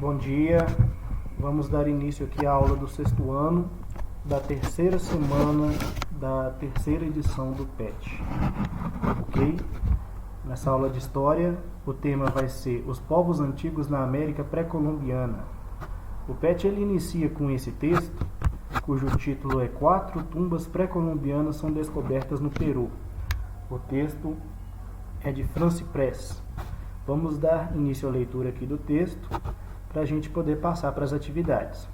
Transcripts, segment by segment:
Bom dia, vamos dar início aqui à aula do sexto ano da terceira semana da terceira edição do PET, ok? Nessa aula de história, o tema vai ser os povos antigos na América pré-colombiana. O PET ele inicia com esse texto, cujo título é 4 tumbas pré-colombianas são descobertas no Peru. O texto é de France Press. Vamos dar início à leitura aqui do texto, para a gente poder passar para as atividades.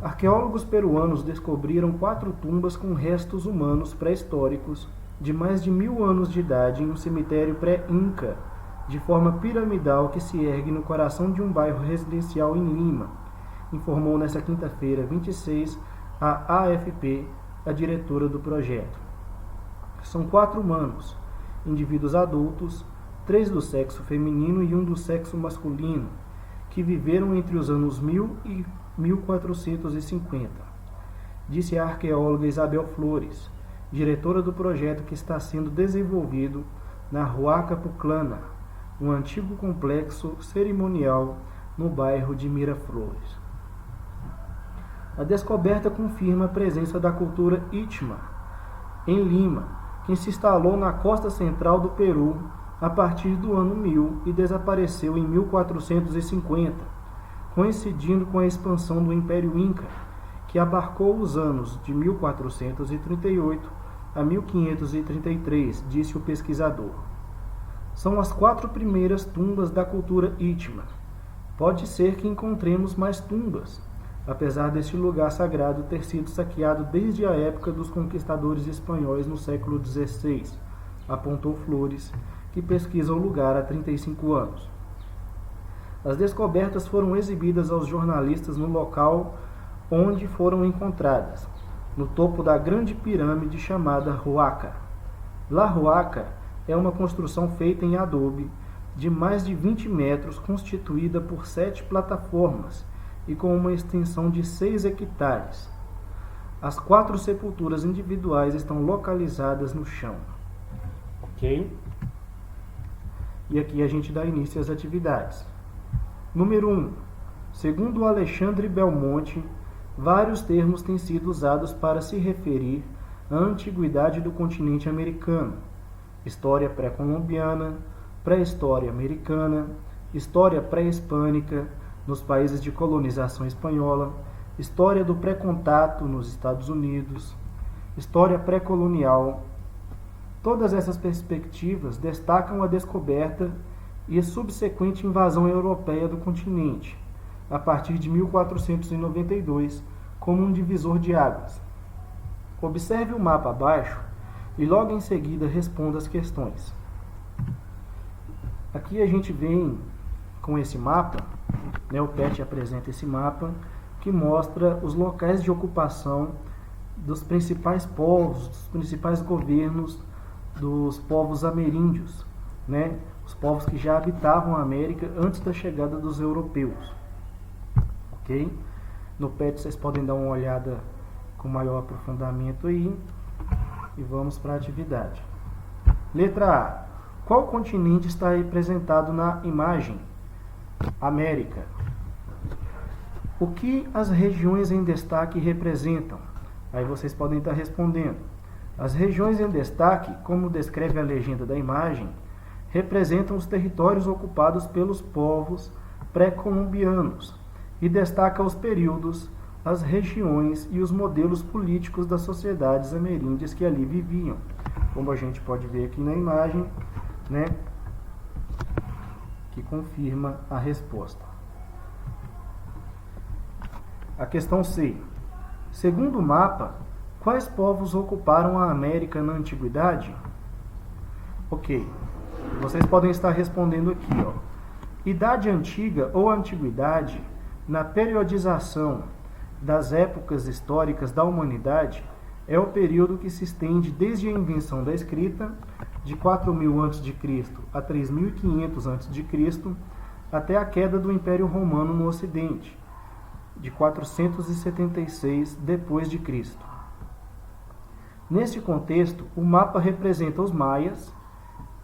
Arqueólogos peruanos descobriram 4 tumbas com restos humanos pré-históricos de mais de 1000 anos de idade em um cemitério pré-inca, de forma piramidal que se ergue no coração de um bairro residencial em Lima, informou nesta quinta-feira, 26, a AFP, a diretora do projeto. São 4 humanos, indivíduos adultos, 3 do sexo feminino e 1 do sexo masculino, que viveram entre os anos 1000 e 1450, disse a arqueóloga Isabel Flores, diretora do projeto que está sendo desenvolvido na Huaca Pucllana, um antigo complexo cerimonial no bairro de Miraflores. A descoberta confirma a presença da cultura Ichma em Lima, que se instalou na costa central do Peru a partir do ano 1000 e desapareceu em 1450, coincidindo com a expansão do Império Inca, que abarcou os anos de 1438 a 1533, disse o pesquisador. São as 4 primeiras tumbas da cultura Ichma. Pode ser que encontremos mais tumbas, apesar deste lugar sagrado ter sido saqueado desde a época dos conquistadores espanhóis no século XVI, apontou Flores, que pesquisa o lugar há 35 anos. As descobertas foram exibidas aos jornalistas no local onde foram encontradas, no topo da grande pirâmide chamada Huaca. La Huaca é uma construção feita em adobe de mais de 20 metros, constituída por 7 plataformas e com uma extensão de 6 hectares. As 4 sepulturas individuais estão localizadas no chão. Ok? E aqui a gente dá início às atividades. Número 1. Segundo Alexandre Belmonte, vários termos têm sido usados para se referir à antiguidade do continente americano: história pré-colombiana, pré-história americana, história pré-hispânica nos países de colonização espanhola, história do pré-contato nos Estados Unidos, história pré-colonial. Todas essas perspectivas destacam a descoberta e a subsequente invasão europeia do continente, a partir de 1492, como um divisor de águas. Observe o mapa abaixo e logo em seguida responda as questões. Aqui a gente vem com esse mapa, o PET apresenta esse mapa, que mostra os locais de ocupação dos principais povos, dos principais governos dos povos ameríndios, os povos que já habitavam a América antes da chegada dos europeus. Ok? No PET vocês podem dar uma olhada com maior aprofundamento aí e vamos para a atividade. Letra A. Qual continente está representado na imagem? América. O que as regiões em destaque representam? Aí vocês podem estar respondendo. As regiões em destaque, como descreve a legenda da imagem, representam os territórios ocupados pelos povos pré-colombianos e destaca os períodos, as regiões e os modelos políticos das sociedades ameríndias que ali viviam. Como a gente pode ver aqui na imagem, que confirma a resposta. A questão C. Segundo o mapa, quais povos ocuparam a América na antiguidade? Ok. Vocês podem estar respondendo aqui, Idade antiga ou antiguidade, na periodização das épocas históricas da humanidade, é o período que se estende desde a invenção da escrita, de 4000 a.C. a 3500 a.C., até a queda do Império Romano no Ocidente, de 476 d.C. Neste contexto, o mapa representa os maias,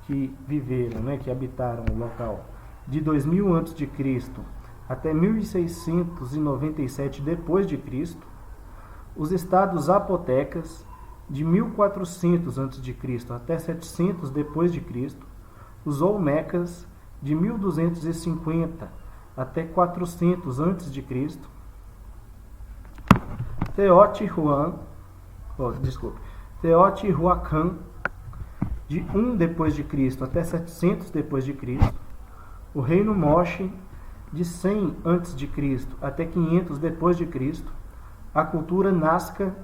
que viveram, que habitaram o local de 2000 a.C. até 1697 d.C., os estados zapotecas, de 1400 a.C. até 700 d.C., os olmecas, de 1250 até 400 a.C., Teotihuacan, de 1 d.C. até 700 d.C., o reino Moche, de 100 a.C. até 500 d.C., a cultura Nazca,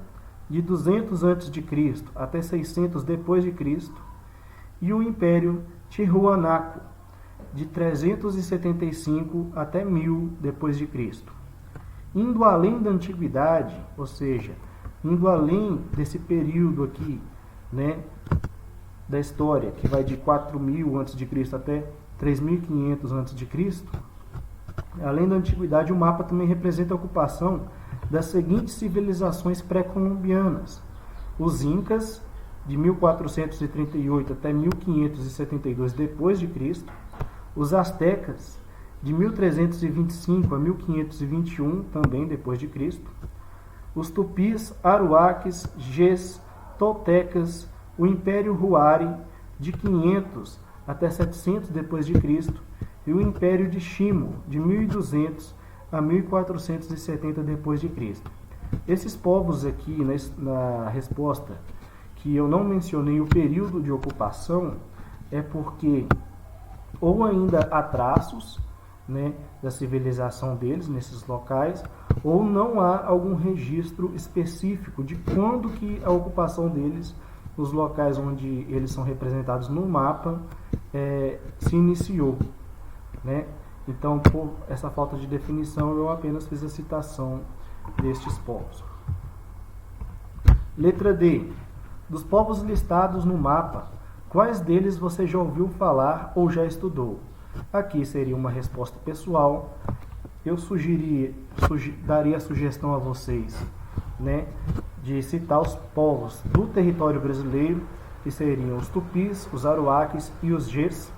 de 200 a.C. até 600 d.C., e o Império Tihuanaco, de 375 até 1000 d.C. Indo além da antiguidade, ou seja, indo além desse período aqui, né, da história, que vai de 4000 a.C. até 3500 a.C., além da antiguidade, o mapa também representa a ocupação das seguintes civilizações pré-colombianas: os Incas, de 1438 até 1572 d.C., os Astecas, de 1325 a 1521 também depois de Cristo, os Tupis, Aruaques, Gés, Toltecas, o Império Huari, de 500 até 700 d.C., e o Império de Shimo, de 1200 a 1470 d.C. Esses povos aqui, na resposta, que eu não mencionei o período de ocupação, é porque ou ainda há traços, né, da civilização deles nesses locais, ou não há algum registro específico de quando que a ocupação deles, os locais onde eles são representados no mapa, se iniciou, né? Então, por essa falta de definição, eu apenas fiz a citação destes povos. Letra D. Dos povos listados no mapa, quais deles você já ouviu falar ou já estudou? Aqui seria uma resposta pessoal. Eu daria a sugestão a vocês, né, de citar os povos do território brasileiro, que seriam os Tupis, os Aruaques e os Gés,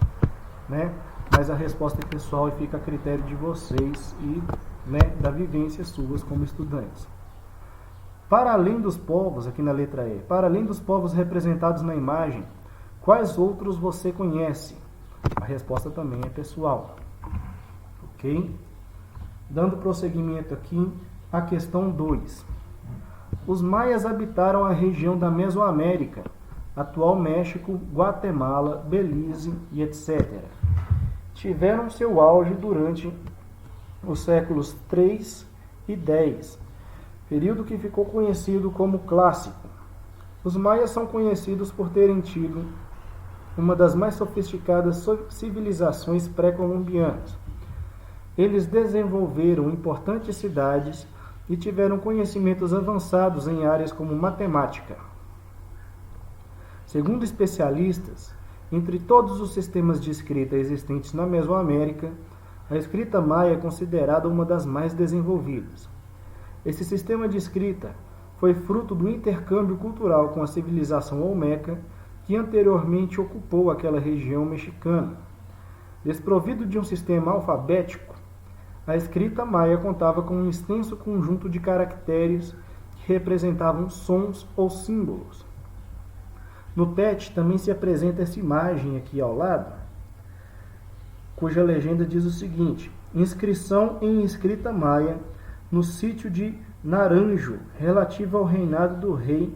né? Mas a resposta é pessoal e fica a critério de vocês e, né, da vivência suas como estudantes. Para além dos povos, aqui na letra E, para além dos povos representados na imagem, quais outros você conhece? A resposta também é pessoal. Ok? Dando prosseguimento aqui à questão 2. Os maias habitaram a região da Mesoamérica, atual México, Guatemala, Belize e etc. Tiveram seu auge durante os séculos 3 e 10, período que ficou conhecido como Clássico. Os maias são conhecidos por terem tido uma das mais sofisticadas civilizações pré-colombianas. Eles desenvolveram importantes cidades e tiveram conhecimentos avançados em áreas como matemática. Segundo especialistas, entre todos os sistemas de escrita existentes na Mesoamérica, a escrita maia é considerada uma das mais desenvolvidas. Esse sistema de escrita foi fruto do intercâmbio cultural com a civilização olmeca, que anteriormente ocupou aquela região mexicana. Desprovido de um sistema alfabético, a escrita maia contava com um extenso conjunto de caracteres que representavam sons ou símbolos. No TET também se apresenta essa imagem aqui ao lado, cuja legenda diz o seguinte: inscrição em escrita maia no sítio de Naranjo, relativa ao reinado do rei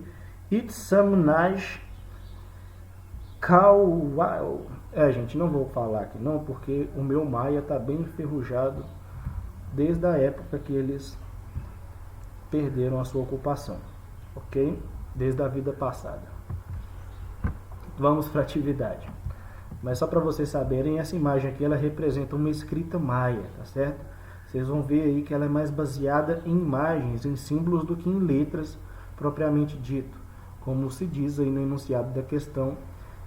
Itzamnaj Kauau. Gente, não vou falar aqui não, porque o meu maia está bem enferrujado desde a época que eles perderam a sua ocupação, ok? Desde a vida passada. Vamos para a atividade. Mas só para vocês saberem, essa imagem aqui ela representa uma escrita maia, tá certo? Vocês vão ver aí que ela é mais baseada em imagens, em símbolos do que em letras propriamente dito, como se diz aí no enunciado da questão,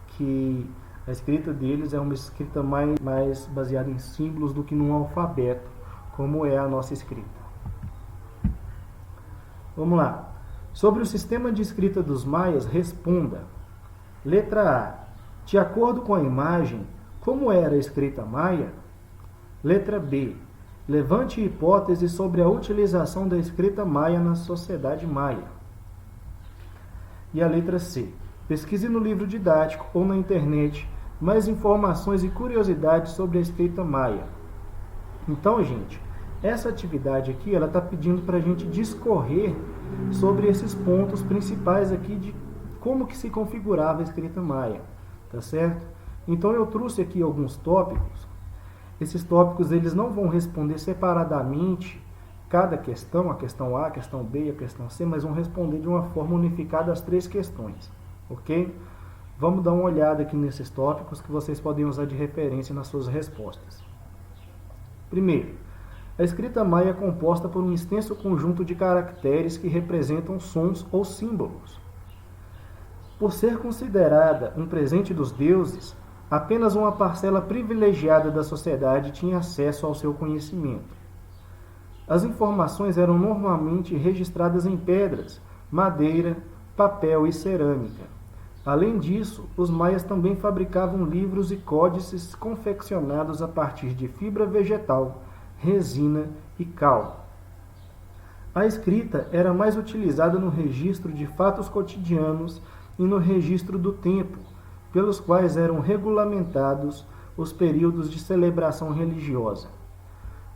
que a escrita deles é uma escrita mais baseada em símbolos do que num alfabeto, como é a nossa escrita. Vamos lá. Sobre o sistema de escrita dos maias, responda. Letra A. De acordo com a imagem, como era a escrita maia? Letra B. Levante hipóteses sobre a utilização da escrita maia na sociedade maia. E a letra C. Pesquise no livro didático ou na internet mais informações e curiosidades sobre a escrita maia. Então, gente, essa atividade aqui, ela está pedindo para a gente discorrer sobre esses pontos principais aqui de como que se configurava a escrita maia, tá certo? Então, eu trouxe aqui alguns tópicos. Esses tópicos, eles não vão responder separadamente cada questão, a questão A, a questão B e a questão C, mas vão responder de uma forma unificada as 3 questões, ok? Vamos dar uma olhada aqui nesses tópicos que vocês podem usar de referência nas suas respostas. Primeiro, a escrita maia é composta por um extenso conjunto de caracteres que representam sons ou símbolos. Por ser considerada um presente dos deuses, apenas uma parcela privilegiada da sociedade tinha acesso ao seu conhecimento. As informações eram normalmente registradas em pedras, madeira, papel e cerâmica. Além disso, os maias também fabricavam livros e códices confeccionados a partir de fibra vegetal, resina e cal. A escrita era mais utilizada no registro de fatos cotidianos e no registro do tempo, pelos quais eram regulamentados os períodos de celebração religiosa.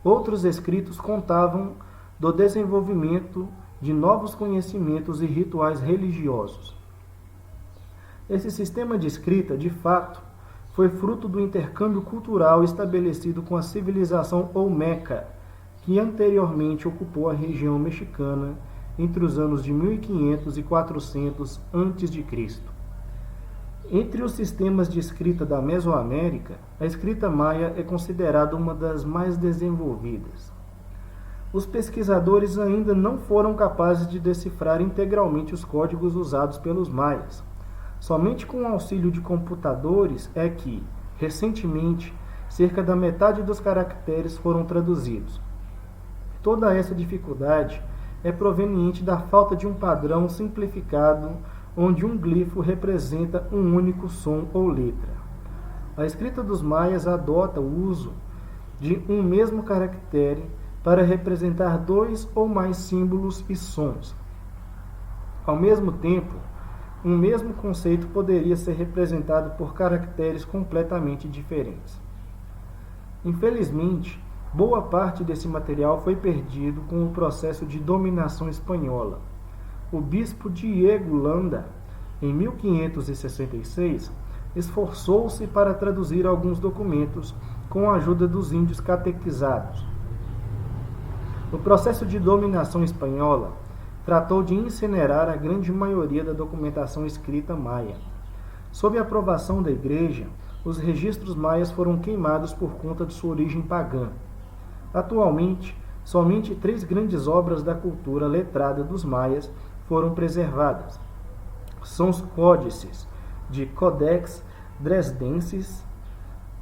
Outros escritos contavam do desenvolvimento de novos conhecimentos e rituais religiosos. Esse sistema de escrita, de fato, foi fruto do intercâmbio cultural estabelecido com a civilização olmeca, que anteriormente ocupou a região mexicana entre os anos de 1500 e 400 a.C. Entre os sistemas de escrita da Mesoamérica, a escrita maia é considerada uma das mais desenvolvidas. Os pesquisadores ainda não foram capazes de decifrar integralmente os códigos usados pelos maias. Somente com o auxílio de computadores é que, recentemente, cerca da metade dos caracteres foram traduzidos. Toda essa dificuldade é proveniente da falta de um padrão simplificado onde um glifo representa um único som ou letra. A escrita dos maias adota o uso de um mesmo caractere para representar 2 ou mais símbolos e sons. Ao mesmo tempo, um mesmo conceito poderia ser representado por caracteres completamente diferentes. Infelizmente, boa parte desse material foi perdido com o processo de dominação espanhola. O bispo Diego Landa, em 1566, esforçou-se para traduzir alguns documentos com a ajuda dos índios catequizados. O processo de dominação espanhola tratou de incinerar a grande maioria da documentação escrita maia. Sob a aprovação da Igreja, os registros maias foram queimados por conta de sua origem pagã. Atualmente, somente 3 grandes obras da cultura letrada dos maias foram preservadas. São os códices de Codex Dresdensis,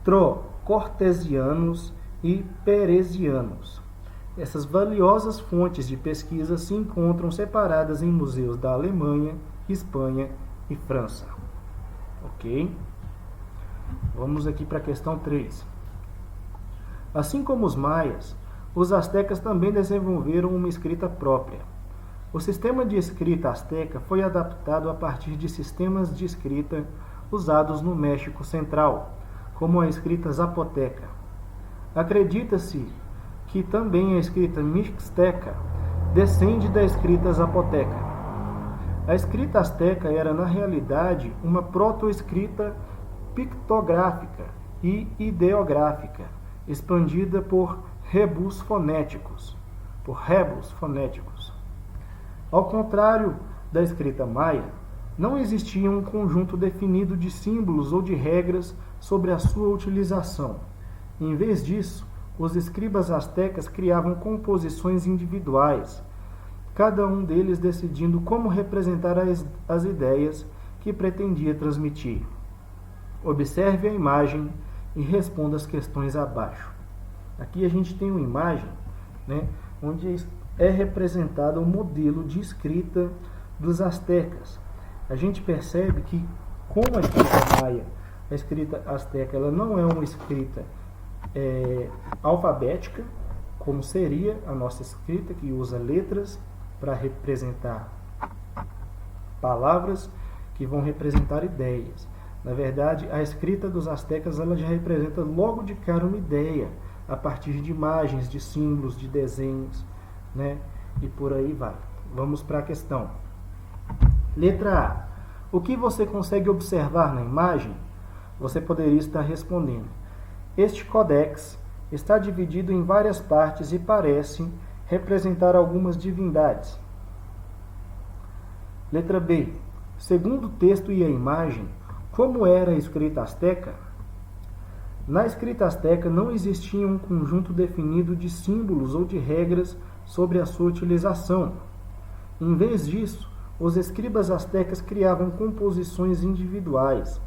Trocortesianos e Peresianos. Essas valiosas fontes de pesquisa se encontram separadas em museus da Alemanha, Espanha e França. Ok? Vamos aqui para a questão 3. Assim como os maias, os astecas também desenvolveram uma escrita própria. O sistema de escrita asteca foi adaptado a partir de sistemas de escrita usados no México Central, como a escrita zapoteca. Acredita-se que também a escrita mixteca descende da escrita zapoteca. A escrita asteca era, na realidade, uma proto-escrita pictográfica e ideográfica, expandida por rebus fonéticos. Ao contrário da escrita maia, não existia um conjunto definido de símbolos ou de regras sobre a sua utilização. Em vez disso, os escribas astecas criavam composições individuais, cada um deles decidindo como representar as ideias que pretendia transmitir. Observe a imagem e responda as questões abaixo. Aqui a gente tem uma imagem, onde é representado o modelo de escrita dos astecas. A gente percebe que, como a escrita maia, a escrita asteca, ela não é uma escrita alfabética, como seria a nossa escrita, que usa letras para representar palavras que vão representar ideias. Na verdade, a escrita dos astecas ela já representa logo de cara uma ideia, a partir de imagens, de símbolos, de desenhos, né? E por aí vai. Vamos para a questão. Letra A. O que você consegue observar na imagem? Você poderia estar respondendo: este codex está dividido em várias partes e parece representar algumas divindades. Letra B. Segundo o texto e a imagem, como era a escrita asteca? Na escrita asteca não existia um conjunto definido de símbolos ou de regras sobre a sua utilização. Em vez disso, os escribas astecas criavam composições individuais,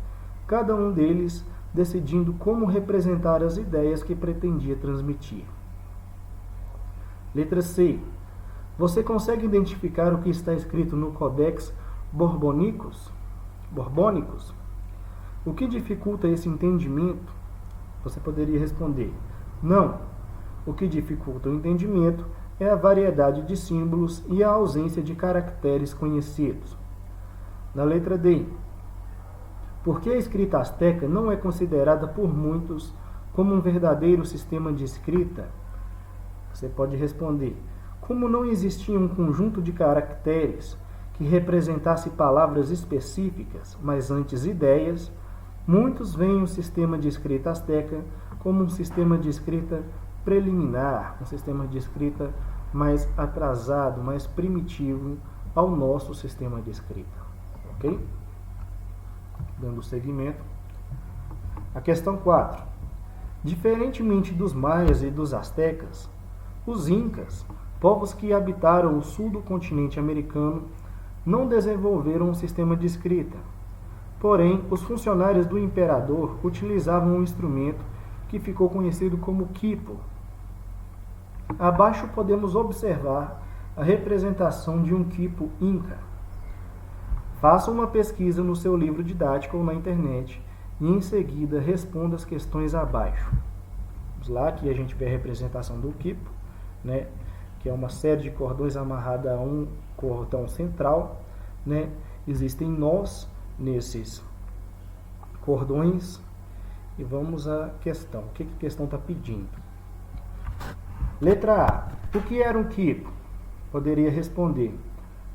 cada um deles decidindo como representar as ideias que pretendia transmitir. Letra C. Você consegue identificar o que está escrito no Codex Borbônicos? O que dificulta esse entendimento? Você poderia responder: não. O que dificulta o entendimento é a variedade de símbolos e a ausência de caracteres conhecidos. Na letra D. Por que a escrita asteca não é considerada por muitos como um verdadeiro sistema de escrita? Você pode responder: como não existia um conjunto de caracteres que representasse palavras específicas, mas antes ideias, muitos veem o sistema de escrita asteca como um sistema de escrita preliminar, um sistema de escrita mais atrasado, mais primitivo ao nosso sistema de escrita. Ok? Dando seguimento. A questão 4. Diferentemente dos maias e dos astecas, os incas, povos que habitaram o sul do continente americano, não desenvolveram um sistema de escrita. Porém, os funcionários do imperador utilizavam um instrumento que ficou conhecido como quipo. Abaixo podemos observar a representação de um quipo inca. Faça uma pesquisa no seu livro didático ou na internet e em seguida responda as questões abaixo. Vamos lá, aqui a gente vê a representação do quipo, né, que é uma série de cordões amarrada a um cordão central, né? Existem nós nesses cordões. E vamos à questão. O que a questão está pedindo? Letra A. O que era um quipo? Poderia responder: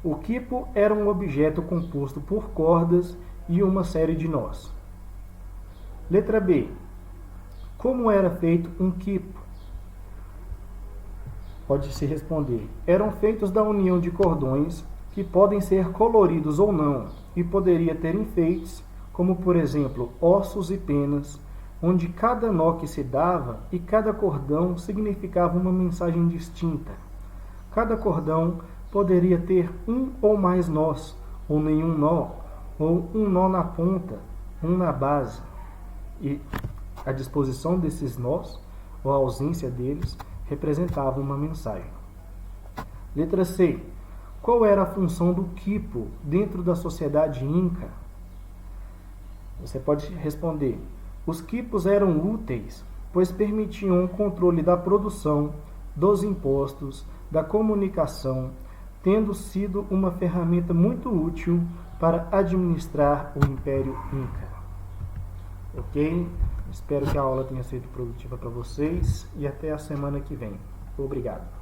o quipo era um objeto composto por cordas e uma série de nós. Letra B. Como era feito um quipo? Pode-se responder: eram feitos da união de cordões que podem ser coloridos ou não e poderia ter enfeites, como por exemplo ossos e penas, onde cada nó que se dava e cada cordão significava uma mensagem distinta. Cada cordão poderia ter um ou mais nós, ou nenhum nó, ou um nó na ponta, um na base. E a disposição desses nós, ou a ausência deles, representava uma mensagem. Letra C. Qual era a função do quipo dentro da sociedade inca? Você pode responder: os quipos eram úteis, pois permitiam o controle da produção, dos impostos, da comunicação, tendo sido uma ferramenta muito útil para administrar o Império Inca. Ok? Espero que a aula tenha sido produtiva para vocês e até a semana que vem. Obrigado.